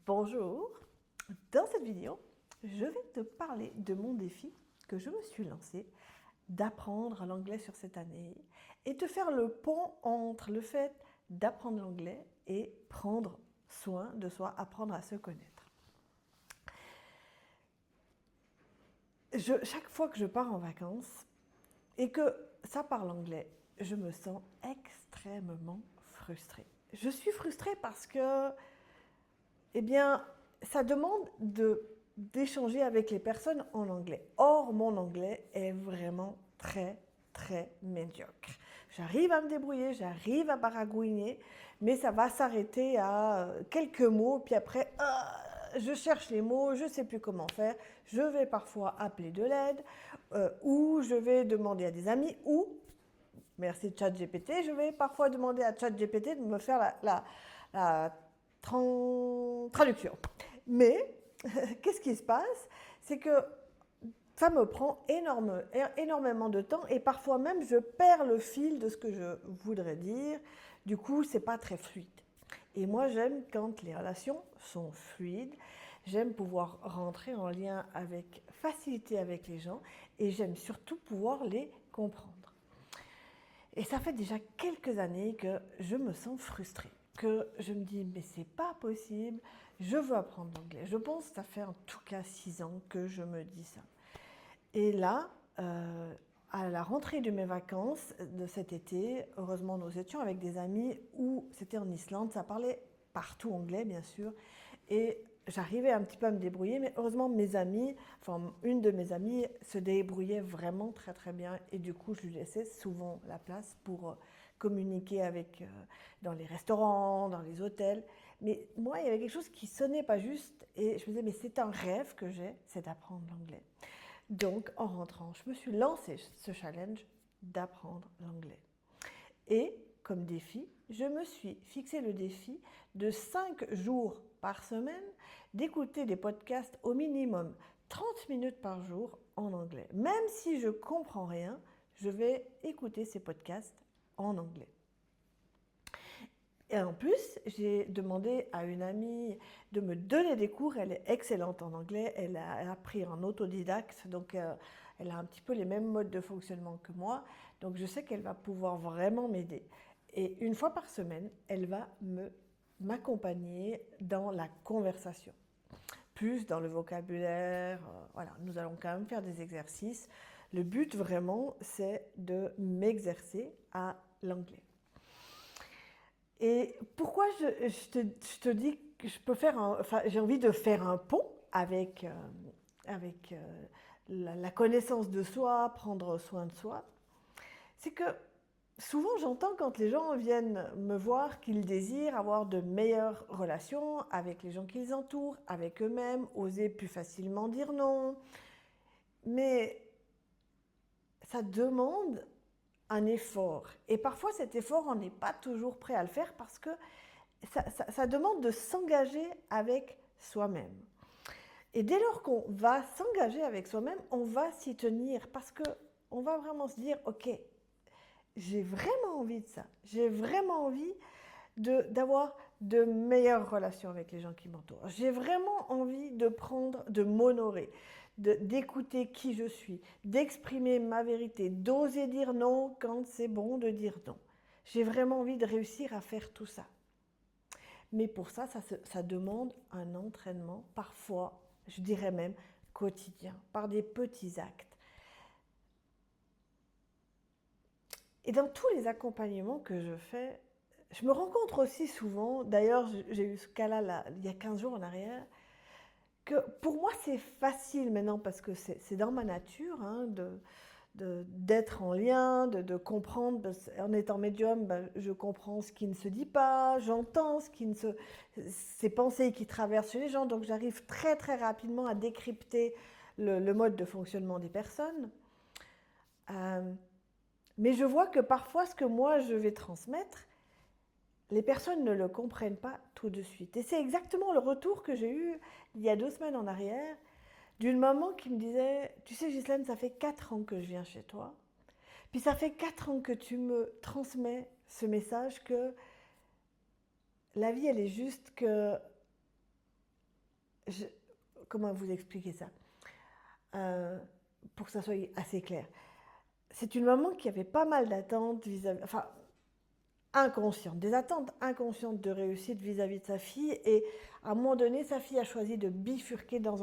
Bonjour, dans cette vidéo, je vais te parler de mon défi que je me suis lancé d'apprendre l'anglais sur cette année et de faire le pont entre le fait d'apprendre l'anglais et prendre soin de soi, apprendre à se connaître. Chaque fois que je pars en vacances et que ça parle anglais, je me sens extrêmement frustrée. Je suis frustrée parce que eh bien, ça demande d'échanger avec les personnes en anglais. Or, mon anglais est vraiment très médiocre. J'arrive à me débrouiller, j'arrive à baragouiner, mais ça va s'arrêter à quelques mots, puis après, je cherche les mots, je ne sais plus comment faire, je vais parfois appeler de l'aide, ou je vais demander à des amis, ou, merci ChatGPT, je vais parfois demander à ChatGPT de me faire la traduction. Mais qu'est-ce qui se passe? C'est que ça me prend énormément de temps et parfois même je perds le fil de ce que je voudrais dire. Du coup, c'est pas très fluide. Et moi, j'aime quand les relations sont fluides. J'aime pouvoir rentrer en lien avec facilité avec les gens et j'aime surtout pouvoir les comprendre. Et ça fait déjà quelques années que je me sens frustrée, que je me dis mais c'est pas possible, je veux apprendre l'anglais. Je pense que ça fait en tout cas 6 ans que je me dis ça. Et là, à la rentrée de mes vacances de cet été, heureusement nous étions avec des amis où c'était en Islande, ça parlait partout anglais bien sûr, et j'arrivais un petit peu à me débrouiller, mais heureusement mes amis, enfin une de mes amies se débrouillait vraiment très bien, et du coup je lui laissais souvent la place pour communiquer avec dans les restaurants, dans les hôtels. Mais moi il y avait quelque chose qui sonnait pas juste, et je me disais mais c'est un rêve que j'ai, c'est d'apprendre l'anglais. Donc, en rentrant, je me suis lancé ce challenge d'apprendre l'anglais. Et comme défi, je me suis fixé le défi de 5 jours par semaine d'écouter des podcasts au minimum 30 minutes par jour en anglais. Même si je ne comprends rien, je vais écouter ces podcasts en anglais. Et en plus, j'ai demandé à une amie de me donner des cours. Elle est excellente en anglais. Elle a appris en autodidacte, donc elle a un petit peu les mêmes modes de fonctionnement que moi. Donc je sais qu'elle va pouvoir vraiment m'aider. Et une fois par semaine, elle va m'accompagner dans la conversation, plus dans le vocabulaire. Voilà, nous allons quand même faire des exercices. Le but vraiment, c'est de m'exercer à l'anglais. Et pourquoi je te dis que j'ai envie de faire un pont avec la connaissance de soi, prendre soin de soi, c'est que souvent j'entends quand les gens viennent me voir qu'ils désirent avoir de meilleures relations avec les gens qui les entourent, avec eux-mêmes, oser plus facilement dire non. Mais ça demande un effort. Et parfois cet effort, on n'est pas toujours prêt à le faire parce que ça demande de s'engager avec soi-même. Et dès lors qu'on va s'engager avec soi-même, on va s'y tenir parce qu'on va vraiment se dire, ok, j'ai vraiment envie de ça. J'ai vraiment envie d'avoir de meilleures relations avec les gens qui m'entourent. J'ai vraiment envie de m'honorer, d'écouter qui je suis, d'exprimer ma vérité, d'oser dire non quand c'est bon de dire non. J'ai vraiment envie de réussir à faire tout ça. Mais pour ça demande un entraînement, parfois, je dirais même quotidien, par des petits actes. Et dans tous les accompagnements que je fais, je me rencontre aussi souvent, d'ailleurs j'ai eu ce cas-là là, il y a 15 jours en arrière, que pour moi c'est facile maintenant parce que c'est dans ma nature hein, d'être en lien, de comprendre. En étant médium, je comprends ce qui ne se dit pas, j'entends ces pensées qui traversent chez les gens, donc j'arrive très rapidement à décrypter le mode de fonctionnement des personnes. Mais je vois que parfois ce que moi je vais transmettre, les personnes ne le comprennent pas tout de suite. Et c'est exactement le retour que j'ai eu il y a 2 semaines en arrière d'une maman qui me disait « Tu sais Ghislaine, ça fait 4 ans que je viens chez toi. Puis ça fait 4 ans que tu me transmets ce message que la vie elle est juste, que comment vous expliquer ça pour que ça soit assez clair. C'est une maman qui avait pas mal d'attentes vis-à-vis, enfin, inconscientes, des attentes inconscientes de réussite vis-à-vis de sa fille. Et à un moment donné, sa fille a choisi de bifurquer dans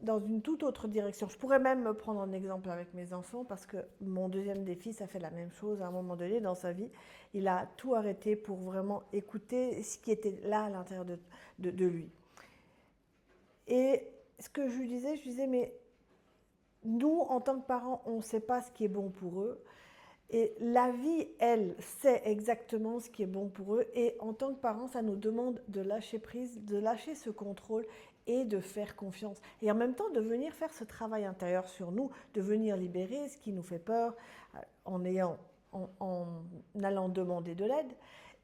dans une toute autre direction. Je pourrais même me prendre en exemple avec mes enfants parce que mon deuxième des fils a fait la même chose à un moment donné dans sa vie. Il a tout arrêté pour vraiment écouter ce qui était là à l'intérieur de lui. Et ce que je lui disais, mais nous, en tant que parents, on ne sait pas ce qui est bon pour eux. Et la vie, elle, sait exactement ce qui est bon pour eux. Et en tant que parents, ça nous demande de lâcher prise, de lâcher ce contrôle et de faire confiance. Et en même temps, de venir faire ce travail intérieur sur nous, de venir libérer ce qui nous fait peur en allant demander de l'aide.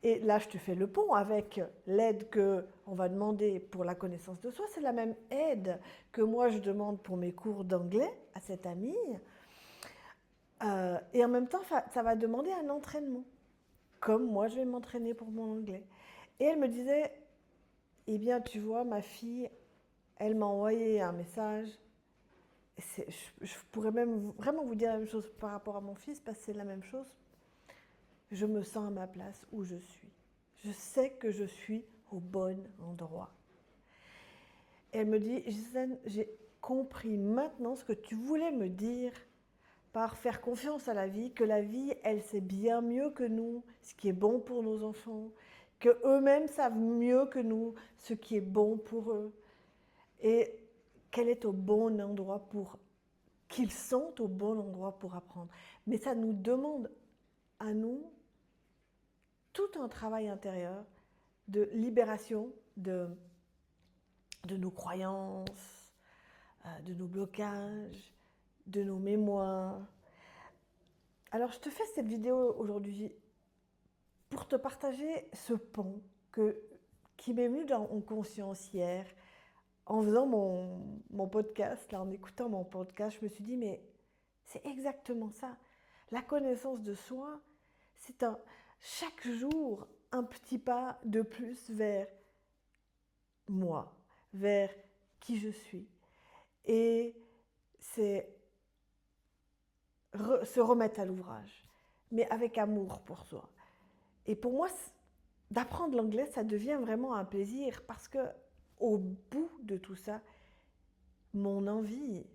Et là, je te fais le pont avec l'aide qu'on va demander pour la connaissance de soi. C'est la même aide que moi, je demande pour mes cours d'anglais à cette amie. Et en même temps, ça va demander un entraînement, comme moi, je vais m'entraîner pour mon anglais. Et elle me disait, eh bien, tu vois, ma fille, elle m'a envoyé un message. Je pourrais même vraiment vous dire la même chose par rapport à mon fils, parce que c'est la même chose. Je me sens à ma place où je suis. Je sais que je suis au bon endroit. Et elle me dit, Gisèle, j'ai compris maintenant ce que tu voulais me dire par faire confiance à la vie, que la vie, elle sait bien mieux que nous ce qui est bon pour nos enfants, que eux-mêmes savent mieux que nous ce qui est bon pour eux, et qu'elle est au bon endroit qu'ils sont au bon endroit pour apprendre. Mais ça nous demande à nous tout un travail intérieur de libération de nos croyances, de nos blocages, de nos mémoires. Alors, je te fais cette vidéo aujourd'hui pour te partager ce pont qui m'est venu en conscience hier. En faisant mon podcast, là, en écoutant mon podcast, je me suis dit, mais c'est exactement ça. La connaissance de soi, c'est chaque jour un petit pas de plus vers moi, vers qui je suis. Et c'est se remettre à l'ouvrage, mais avec amour pour soi. Et pour moi, d'apprendre l'anglais, ça devient vraiment un plaisir parce que au bout de tout ça, mon envie,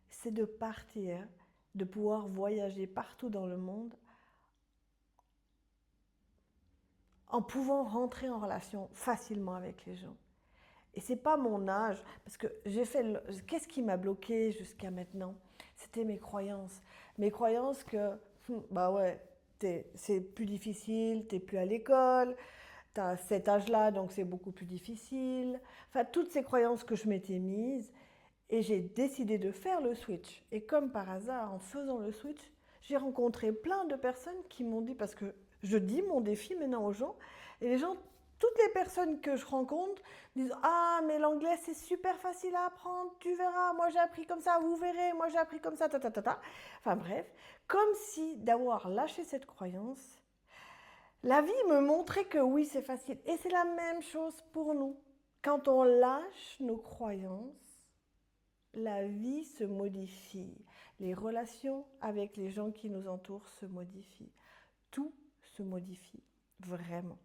c'est de partir, de pouvoir voyager partout dans le monde en pouvant rentrer en relation facilement avec les gens. Et c'est pas mon âge, parce que qu'est-ce qui m'a bloqué jusqu'à maintenant? C'était mes croyances. Mes croyances que, bah ouais, c'est plus difficile, t'es plus à l'école, t'as cet âge-là, donc c'est beaucoup plus difficile. Enfin, toutes ces croyances que je m'étais mises, et j'ai décidé de faire le switch. Et comme par hasard, en faisant le switch, j'ai rencontré plein de personnes qui m'ont dit, parce que je dis mon défi maintenant aux gens, et les gens, toutes les personnes que je rencontre disent « Ah, mais l'anglais, c'est super facile à apprendre, tu verras, moi j'ai appris comme ça, vous verrez, moi j'ai appris comme ça, ta ta ta ta. » Enfin bref, comme si d'avoir lâché cette croyance, la vie me montrait que oui, c'est facile. Et c'est la même chose pour nous. Quand on lâche nos croyances, la vie se modifie. Les relations avec les gens qui nous entourent se modifient. Tout se modifie, vraiment.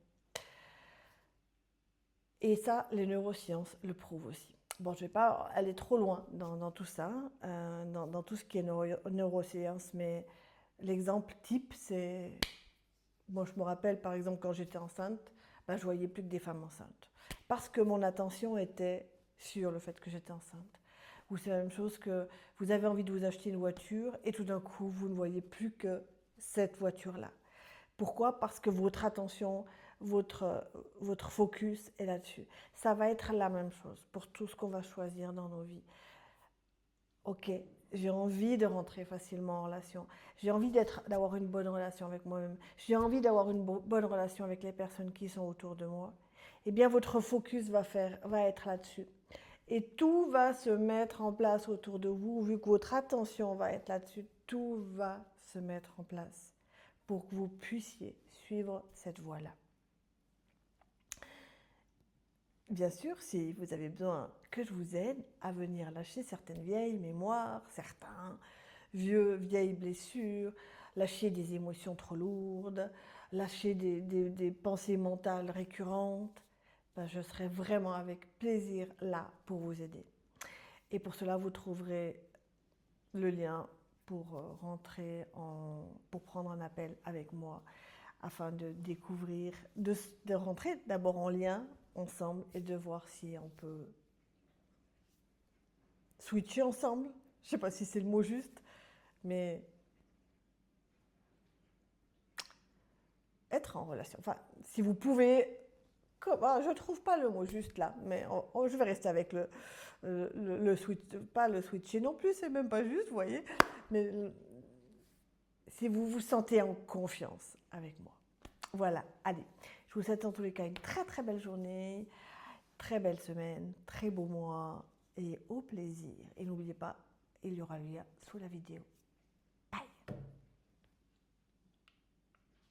Et ça, les neurosciences le prouvent aussi. Bon, je ne vais pas aller trop loin dans tout ça, dans tout ce qui est neurosciences, mais l'exemple type, c'est... Moi, je me rappelle, par exemple, quand j'étais enceinte, ben, je ne voyais plus que des femmes enceintes. Parce que mon attention était sur le fait que j'étais enceinte. Ou c'est la même chose que vous avez envie de vous acheter une voiture et tout d'un coup, vous ne voyez plus que cette voiture-là. Pourquoi? Parce que votre attention, votre focus est là-dessus. Ça va être la même chose pour tout ce qu'on va choisir dans nos vies. Ok, j'ai envie de rentrer facilement en relation. J'ai envie d'avoir une bonne relation avec moi-même. J'ai envie d'avoir une bonne relation avec les personnes qui sont autour de moi. Eh bien, votre focus va être là-dessus. Et tout va se mettre en place autour de vous, vu que votre attention va être là-dessus. Tout va se mettre en place pour que vous puissiez suivre cette voie-là. bien sûr, si vous avez besoin que je vous aide à venir lâcher certaines vieilles mémoires, certains vieilles blessures, lâcher des émotions trop lourdes, lâcher des pensées mentales récurrentes, ben, je serai vraiment avec plaisir là pour vous aider. Et pour cela, vous trouverez le lien pour pour prendre un appel avec moi afin de découvrir, de rentrer d'abord en lien ensemble et de voir si on peut switcher ensemble. Je ne sais pas si c'est le mot juste, mais être en relation. Enfin, si vous pouvez, je ne trouve pas le mot juste là, mais je vais rester avec le switch, pas le switcher non plus, c'est même pas juste, vous voyez, mais si vous vous sentez en confiance avec moi. Voilà, allez, je vous souhaite en tous les cas une très très belle journée, très belle semaine, très beau mois et au plaisir. Et n'oubliez pas, il y aura le lien sous la vidéo.